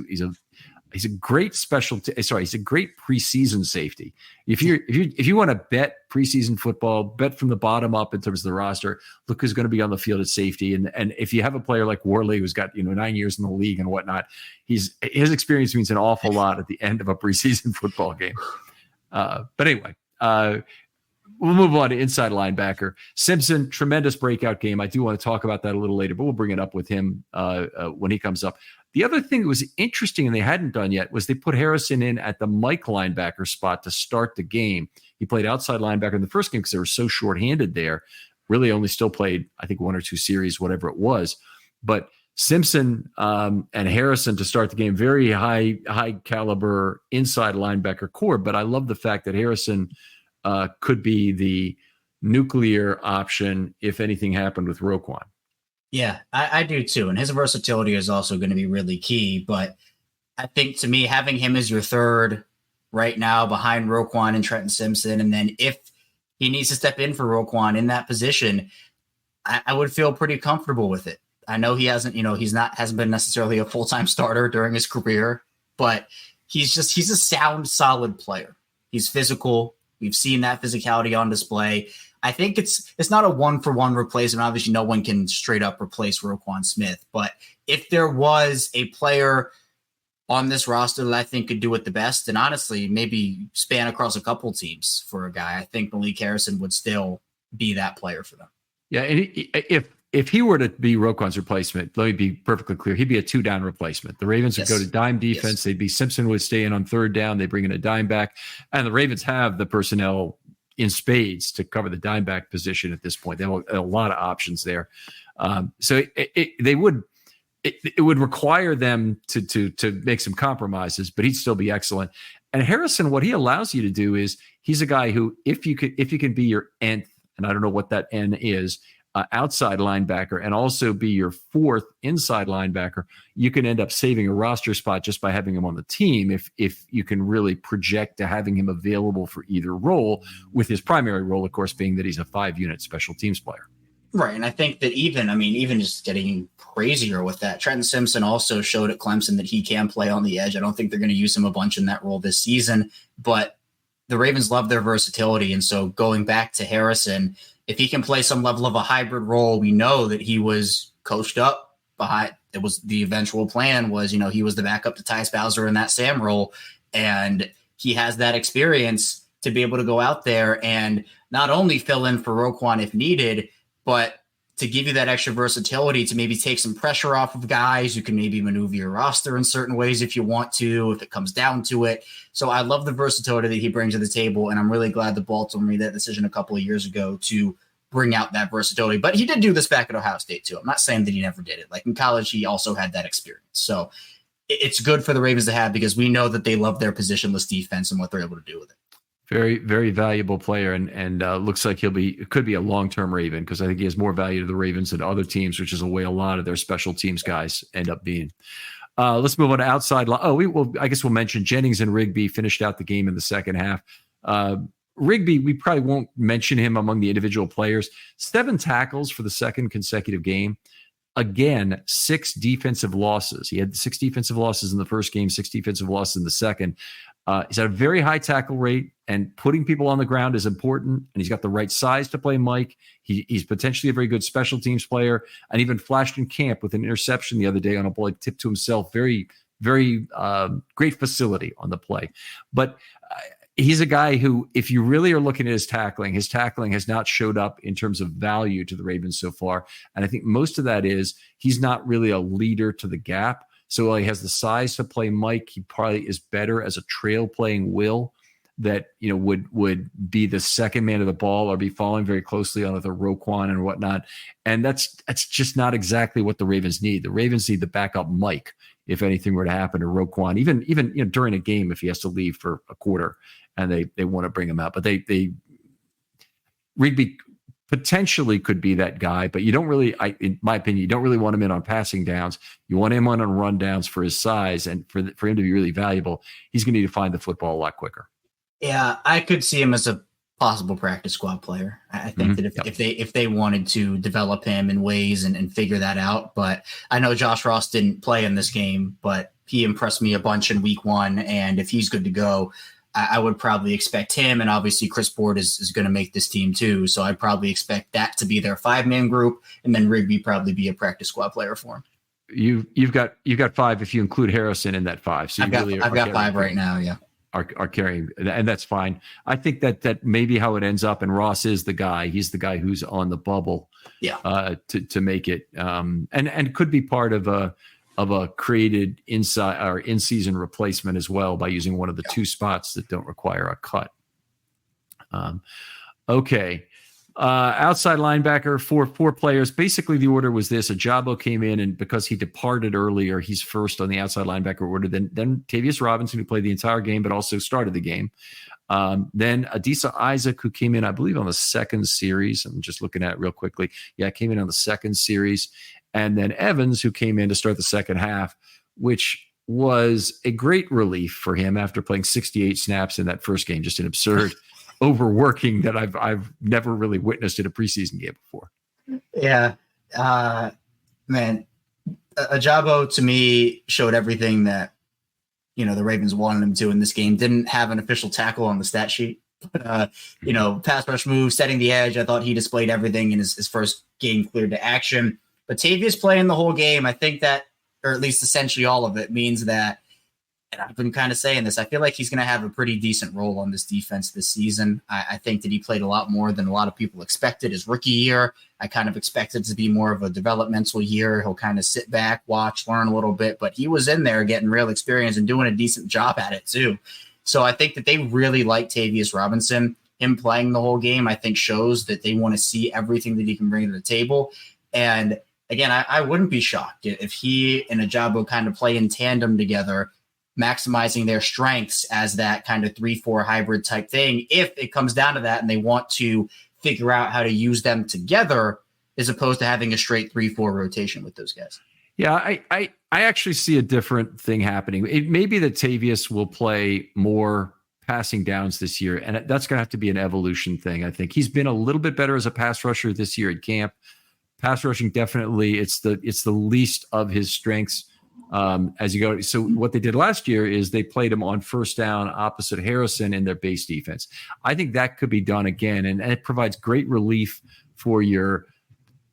a great he's a great preseason safety. If you want to bet preseason football, bet from the bottom up in terms of the roster, look who's going to be on the field at safety. And if you have a player like Worley who's got 9 years in the league and whatnot, his experience means an awful lot at the end of a preseason football game. But anyway, we'll move on to inside linebacker. Simpson, tremendous breakout game. I do want to talk about that a little later, but we'll bring it up with him when he comes up. The other thing that was interesting and they hadn't done yet was they put Harrison in at the Mike linebacker spot to start the game. He played outside linebacker in the first game because they were so shorthanded there. Really only still played, I think, 1 or 2 series, whatever it was. But Simpson and Harrison to start the game, very high caliber inside linebacker core. But I love the fact that Harrison could be the nuclear option if anything happened with Roquan. Yeah, I do too. And his versatility is also going to be really key. But I think, to me, having him as your third right now behind Roquan and Trenton Simpson, and then if he needs to step in for Roquan in that position, I would feel pretty comfortable with it. I know he hasn't been necessarily a full-time starter during his career, but he's a sound, solid player. He's physical. We've seen that physicality on display. I think it's not a 1-for-1 replacement. Obviously, no one can straight up replace Roquan Smith. But if there was a player on this roster that I think could do it the best, and honestly, maybe span across a couple teams for a guy, I think Malik Harrison would still be that player for them. Yeah, and if he were to be Roquan's replacement, let me be perfectly clear, he'd be a 2-down replacement. The Ravens would go to dime defense. Yes. They'd be Simpson would stay in on 3rd down. They bring in a dime back, and the Ravens have the personnel in spades to cover the dime back position at this point. They have a lot of options there. So it would require them to make some compromises, but he'd still be excellent. And Harrison, what he allows you to do is he's a guy who, if you can be your nth, and I don't know what that N is, outside linebacker, and also be your 4th inside linebacker, you can end up saving a roster spot just by having him on the team if you can really project to having him available for either role, with his primary role, of course, being that he's a 5-unit special teams player. Right, and I think that even just getting crazier with that, Trenton Simpson also showed at Clemson that he can play on the edge. I don't think they're going to use him a bunch in that role this season, but the Ravens love their versatility, and so going back to Harrison, if he can play some level of a hybrid role, we know that he was coached up behind. It was the eventual plan was, he was the backup to Tyus Bowser in that Sam role. And he has that experience to be able to go out there and not only fill in for Roquan if needed, but to give you that extra versatility to maybe take some pressure off of guys. You can maybe maneuver your roster in certain ways if you want to, if it comes down to it. So I love the versatility that he brings to the table, and I'm really glad the Baltimore made that decision a couple of years ago to bring out that versatility. But he did do this back at Ohio State too. I'm not saying that he never did it. Like in college, he also had that experience. So it's good for the Ravens to have, because we know that they love their positionless defense and what they're able to do with it. Very, very valuable player, and looks like could be a long-term Raven, because I think he has more value to the Ravens than other teams, which is the way a lot of their special teams guys end up being. Let's move on to outside line. I guess we'll mention Jennings and Rigby finished out the game in the second half. Rigby, we probably won't mention him among the individual players. 7 tackles for the second consecutive game. Again, 6 defensive losses. He had 6 defensive losses in the first game, 6 defensive losses in the second. He's at a very high tackle rate, and putting people on the ground is important. And he's got the right size to play Mike. He's potentially a very good special teams player, and even flashed in camp with an interception the other day on a ball he tipped to himself. Very, very great facility on the play. But he's a guy who, if you really are looking at his tackling has not showed up in terms of value to the Ravens so far. And I think most of that is he's not really a leader to the gap. So while he has the size to play Mike, he probably is better as a trail playing Will that, would be the second man of the ball or be following very closely on with a Roquan and whatnot. And that's just not exactly what the Ravens need. The Ravens need the backup Mike if anything were to happen to Roquan, even during a game if he has to leave for a quarter and they want to bring him out. But Rigby potentially could be that guy, but you don't really, in my opinion, you don't really want him in on passing downs. You want him on run downs for his size, and for him to be really valuable, he's going to need to find the football a lot quicker. Yeah, I could see him as a possible practice squad player. I think that if they wanted to develop him in ways and figure that out, but I know Josh Ross didn't play in this game, but he impressed me a bunch in week 1, and if he's good to go, I would probably expect him, and obviously Chris Board is going to make this team too. So I'd probably expect that to be their 5-man group, and then Rigby probably be a practice squad player for him. You've got 5 if you include Harrison in that 5. So I've got 5 right now. Yeah, are carrying, and that's fine. I think that may be how it ends up. And Ross is the guy. He's the guy who's on the bubble. Yeah. To make it, and could be part of a created inside or in-season replacement as well by using one of the 2 spots that don't require a cut. Okay. Outside linebacker, four players. Basically, the order was this. Ajabo came in, and because he departed earlier, he's first on the outside linebacker order. Then Tavius Robinson, who played the entire game but also started the game. Then Adisa Isaac, who came in, I believe, on the second series. I'm just looking at it real quickly. Yeah, came in on the second series. And then Evans, who came in to start the second half, which was a great relief for him after playing 68 snaps in that first game. Just an absurd overworking that I've never really witnessed in a preseason game before. Yeah, man, Ajabo to me showed everything that the Ravens wanted him to in this game. Didn't have an official tackle on the stat sheet. Pass rush move, setting the edge. I thought he displayed everything in his first game cleared to action. But Tavius playing the whole game, I think that, or at least essentially all of it, means that, and I've been kind of saying this, I feel like he's going to have a pretty decent role on this defense this season. I think that he played a lot more than a lot of people expected his rookie year. I kind of expected it to be more of a developmental year. He'll kind of sit back, watch, learn a little bit, but he was in there getting real experience and doing a decent job at it too. So I think that they really like Tavius Robinson. Him playing the whole game, I think, shows that they want to see everything that he can bring to the table. And again, I wouldn't be shocked if he and Ajabo kind of play in tandem together, maximizing their strengths as that kind of 3-4 hybrid type thing, if it comes down to that and they want to figure out how to use them together as opposed to having a straight 3-4 rotation with those guys. Yeah, I actually see a different thing happening. It may be that Tavius will play more passing downs this year, and that's going to have to be an evolution thing. I think he's been a little bit better as a pass rusher this year at camp. Pass rushing, definitely, it's the least of his strengths as you go. So what they did last year is they played him on first down opposite Harrison in their base defense. I think that could be done again, and it provides great relief for your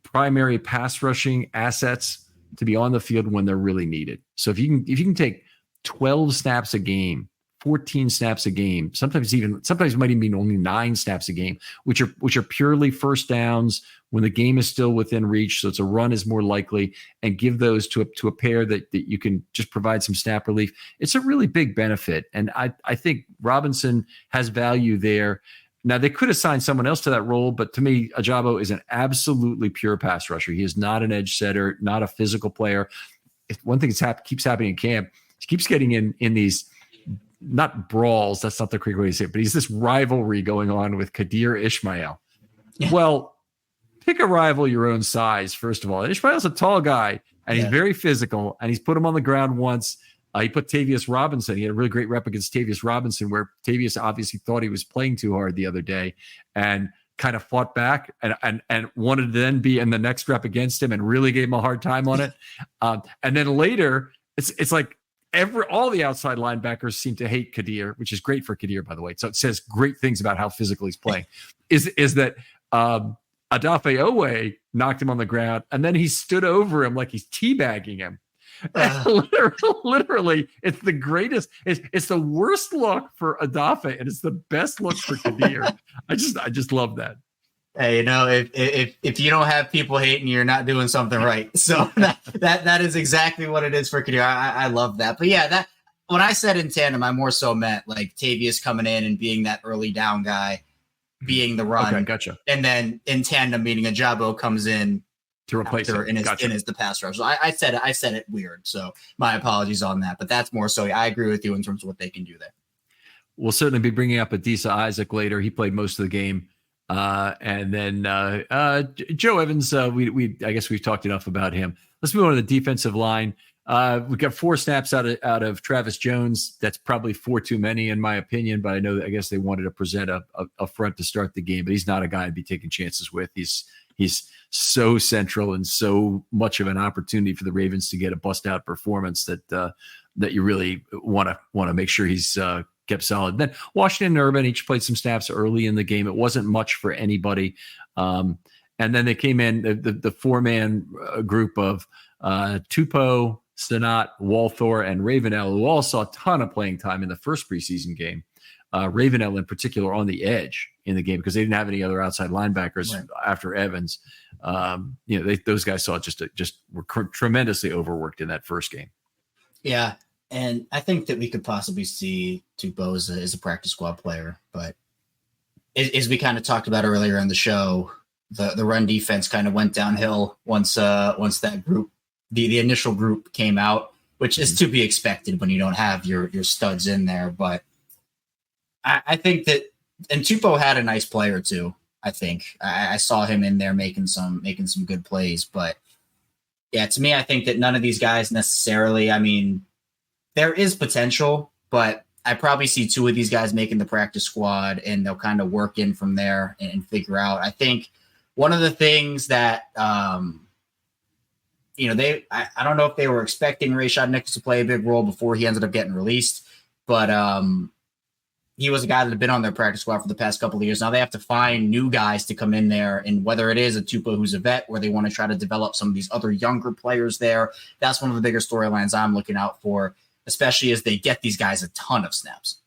primary pass rushing assets to be on the field when they're really needed. So if you can take 12 snaps a game 14 snaps a game. Sometimes it might even be only 9 snaps a game, which are purely first downs when the game is still within reach. So it's a run is more likely, and give those to a pair that you can just provide some snap relief. It's a really big benefit. And I think Robinson has value there. Now, they could assign someone else to that role, but to me, Ajabo is an absolutely pure pass rusher. He is not an edge setter, not a physical player. One thing that keeps happening in camp, he keeps getting in these, not brawls, that's not the correct way to say it, but he's this rivalry going on with Kadir Ishmael. Yeah. Well, pick a rival your own size, first of all. Ishmael's a tall guy, and he's very physical, and he's put him on the ground once. He put Tavius Robinson. He had a really great rep against Tavius Robinson, where Tavius obviously thought he was playing too hard the other day and kind of fought back and wanted to then be in the next rep against him and really gave him a hard time on it. And then later, it's like all the outside linebackers seem to hate Kadir, which is great for Kadir, by the way. So it says great things about how physical he's playing. Is that Adafe Owe knocked him on the ground, and then he stood over him like he's teabagging him. Literally, it's the greatest. It's the worst look for Adafe, and it's the best look for Kadir. I just love that. Hey, if you don't have people hating you, you're not doing something right. So that is exactly what it is for Kadir. I love that. But yeah, that when I said in tandem, I more so meant like Tavius coming in and being that early down guy, being the run. Okay, gotcha. And then in tandem, meaning Ajabo comes in to replace him in his the pass rush. So I said it weird. So my apologies on that. But that's more so. I agree with you in terms of what they can do there. We'll certainly be bringing up Adisa Isaac later. He played most of the game. And then Joe Evans, I guess we've talked enough about him. Let's move on to the defensive line. We've got 4 snaps out of Travis Jones. That's probably 4 too many in my opinion, but I guess they wanted to present a front to start the game, but he's not a guy I'd be taking chances with. He's so central and so much of an opportunity for the Ravens to get a bust out performance that you really want to make sure he's kept solid. Then Washington and Urban each played some snaps early in the game. It wasn't much for anybody. And then they came in the 4-man group of Tupou, Stanat, Walthor, and Ravenel, who all saw a ton of playing time in the first preseason game. Ravenel in particular on the edge in the game because they didn't have any other outside linebackers after Evans. Those guys saw just were tremendously overworked in that first game. Yeah. And I think that we could possibly see Tupou as a practice squad player, but as we kind of talked about earlier in the show, the run defense kind of went downhill once that group, the initial group came out, which is to be expected when you don't have your studs in there. But I think that, and Tupou had a nice play or two. I think I saw him in there making some good plays, but yeah, to me, I think that none of these guys necessarily. I mean, there is potential, but I probably see 2 of these guys making the practice squad, and they'll kind of work in from there and figure out. I think one of the things that, I don't know if they were expecting Rayshad Nichols to play a big role before he ended up getting released, but he was a guy that had been on their practice squad for the past couple of years. Now they have to find new guys to come in there, and whether it is a Tupou who's a vet, where they want to try to develop some of these other younger players there, that's one of the bigger storylines I'm looking out for, especially as they get these guys a ton of snaps.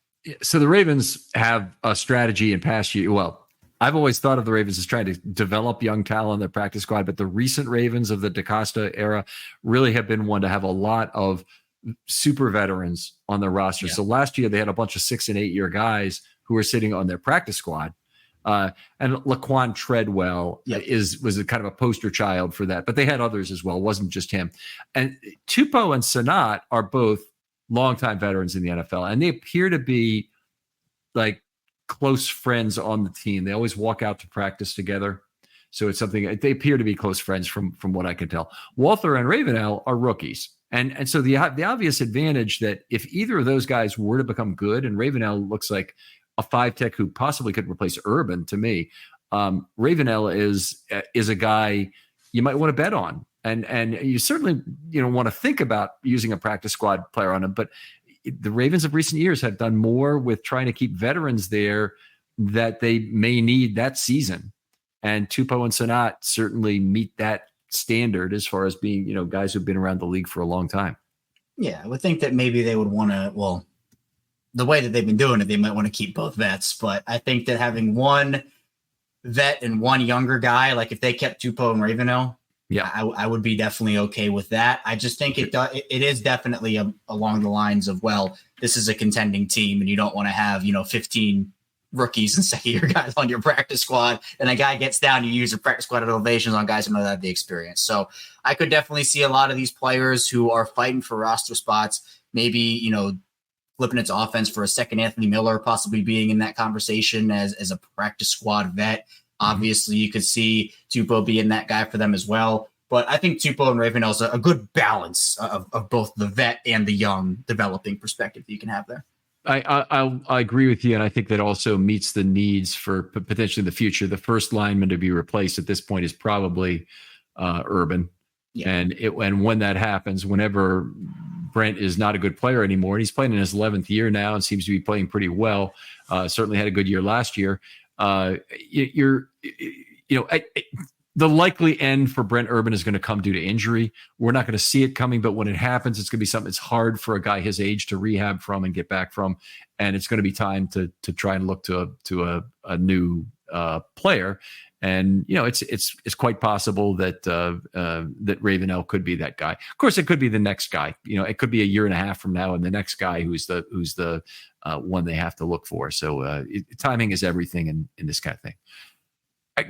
So the Ravens have a strategy in past year. Well, I've always thought of the Ravens as trying to develop young talent in their practice squad, but the recent Ravens of the DaCosta era really have been one to have a lot of super veterans on their roster. Yeah. So last year they had a bunch of 6 and 8 year guys who were sitting on their practice squad. And Laquan Treadwell was a kind of a poster child for that, but they had others as well. It wasn't just him. And Tupou and Sanat are both longtime veterans in the NFL, and they appear to be like close friends on the team. They always walk out to practice together. So it's something, they appear to be close friends from what I can tell. Walther and Ravenel are rookies. And so the obvious advantage that if either of those guys were to become good, and Ravenel looks like a 5-tech who possibly could replace Urban to me, Ravenel is a guy you might want to bet on. And you certainly want to think about using a practice squad player on him. But the Ravens of recent years have done more with trying to keep veterans there that they may need that season. And Tupou and Sanat certainly meet that standard as far as being, guys who've been around the league for a long time. Yeah, I would think that maybe they would want to, the way that they've been doing it, they might want to keep both vets. But I think that having one vet and one younger guy, like if they kept Tupou and Ravenel, yeah, I would be definitely okay with that. I just think it is definitely along the lines of, well, this is a contending team and you don't want to have, 15 rookies and second-year guys on your practice squad, and a guy gets down, you use your practice squad ovations on guys who know that have the experience. So I could definitely see a lot of these players who are fighting for roster spots, maybe, flipping it to offense for a second Anthony Miller, possibly being in that conversation as a practice squad vet. Obviously, you could see Tupou being that guy for them as well. But I think Tupou and Ravenel is a good balance of both the vet and the young developing perspective that you can have there. I agree with you, and I think that also meets the needs for potentially the future. The first lineman to be replaced at this point is probably Urban, and when that happens, whenever Brent is not a good player anymore, and he's playing in his 11th year now and seems to be playing pretty well. Certainly had a good year last year. The likely end for Brent Urban is going to come due to injury. We're not going to see it coming, but when it happens, it's going to be something that's hard for a guy his age to rehab from and get back from. And it's going to be time to try and look to a new player. And, it's quite possible that Ravenel could be that guy. Of course, it could be the next guy. It could be a year and a half from now, and the next guy who's the one they have to look for. So timing is everything in this kind of thing.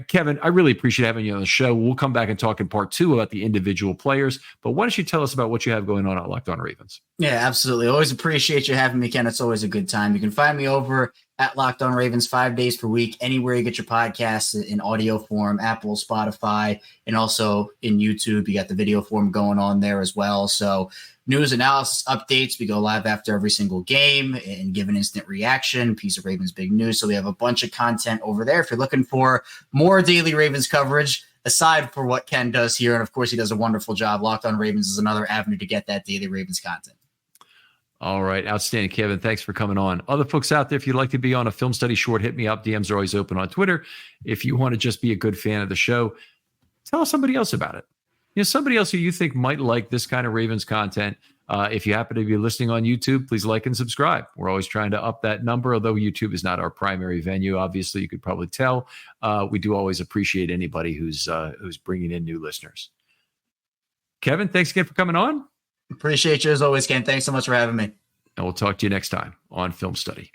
Kevin, I really appreciate having you on the show. We'll come back and talk in part 2 about the individual players, but why don't you tell us about what you have going on at Locked On Ravens? Yeah, absolutely. Always appreciate you having me, Ken. It's always a good time. You can find me over at Locked On Ravens 5 days per week, anywhere you get your podcasts in audio form, Apple, Spotify, and also in YouTube. You got the video form going on there as well. So news, analysis, updates. We go live after every single game and give an instant reaction, piece of Ravens big news. So we have a bunch of content over there. If you're looking for more daily Ravens coverage, aside for what Ken does here, and of course he does a wonderful job, Locked On Ravens is another avenue to get that daily Ravens content. All right. Outstanding, Kevin. Thanks for coming on. Other folks out there, if you'd like to be on a Film Study Short, hit me up. DMs are always open on Twitter. If you want to just be a good fan of the show, tell somebody else about it. Somebody else who you think might like this kind of Ravens content. If you happen to be listening on YouTube, please like and subscribe. We're always trying to up that number, although YouTube is not our primary venue. Obviously, you could probably tell. We do always appreciate anybody who's bringing in new listeners. Kevin, thanks again for coming on. Appreciate you as always, Ken. Thanks so much for having me. And we'll talk to you next time on Film Study.